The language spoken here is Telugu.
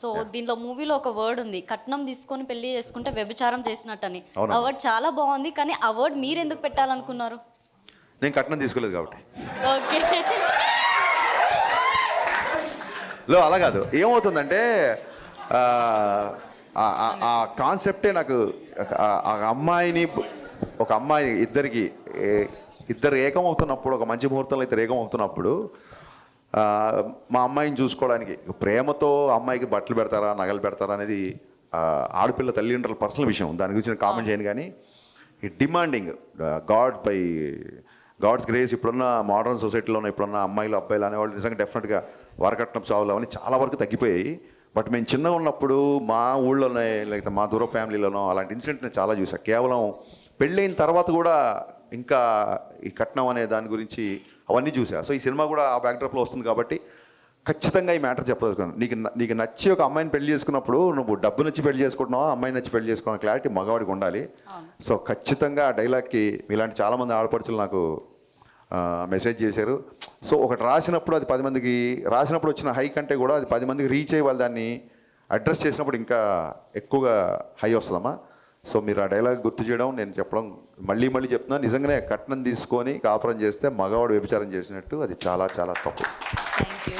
సో దీనిలో మూవీలో ఒక వర్డ్ ఉంది, కట్నం తీసుకొని పెళ్లి చేసుకుంటే వ్యభిచారం చేసినట్టని. ఆ వర్డ్ చాలా బాగుంది, కానీ ఆ వర్డ్ మీరు ఎందుకు పెట్టాలనుకున్నారు? నేను కట్నం తీసుకోలేదు కాబట్టి. ఓకే. అలా కాదు, ఏమవుతుందంటే ఆ కాన్సెప్టే నాకు ఆ అమ్మాయిని ఒక అమ్మాయి ఇద్దరు ఏకమవుతున్నప్పుడు, ఒక మంచి ముహూర్తంలో ఇద్దరు ఏకమవుతున్నప్పుడు మా అమ్మాయిని చూసుకోవడానికి ప్రేమతో అమ్మాయికి బట్టలు పెడతారా నగలు పెడతారా అనేది ఆడపిల్ల తల్లిదండ్రుల పర్సనల్ విషయం, దాని గురించి నేను కామెంట్ చేయను. కానీ ఈ డిమాండింగ్ గాడ్స్ గ్రేస్ ఇప్పుడున్న మోడర్న్ సొసైటీలో ఇప్పుడున్న అమ్మాయిలు అబ్బాయిలు అనేవాళ్ళు నిజంగా డెఫినెట్గా వరకట్నం చావులు అవన్నీ చాలా వరకు తగ్గిపోయాయి. బట్ మేము చిన్నగా ఉన్నప్పుడు మా ఊళ్ళోనే లేకపోతే మా దూర ఫ్యామిలీలోనో అలాంటి ఇన్సిడెంట్ నేను చాలా చూసాను. కేవలం పెళ్ళైన తర్వాత కూడా ఇంకా ఈ కట్నం అనే దాని గురించి అవన్నీ చూసా. సో ఈ సినిమా కూడా ఆ బ్యాక్డ్రాప్లో వస్తుంది కాబట్టి ఖచ్చితంగా ఈ మ్యాటర్ చెప్పదలుచుకున్నాను. నీకు నచ్చి ఒక అమ్మాయిని పెళ్లి చేసుకున్నప్పుడు నువ్వు డబ్బు నచ్చి పెళ్లి చేసుకుంటున్నావా, అమ్మాయిని నచ్చి పెళ్లి చేసుకున్న క్లారిటీ మగవాడికి ఉండాలి. సో ఖచ్చితంగా ఆ డైలాగ్కి ఇలాంటి చాలామంది ఆడపడుచులు నాకు మెసేజ్ చేశారు. సో ఒకటి రాసినప్పుడు అది 10 మందికి రాసినప్పుడు వచ్చిన హై కంటే కూడా అది 10 మందికి రీచ్ అయ్యి వాళ్ళు దాన్ని అడ్రస్ చేసినప్పుడు ఇంకా ఎక్కువగా హై వస్తుందమ్మా. సో మీరు ఆ డైలాగ్ గుర్తు చేయడం, నేను చెప్పడం మళ్ళీ చెప్తున్నాను. నిజంగానే కట్నం తీసుకొని కాపురం చేస్తే మగవాడు వ్యభిచారం చేసినట్టు, అది చాలా చాలా తప్పు. Thank you.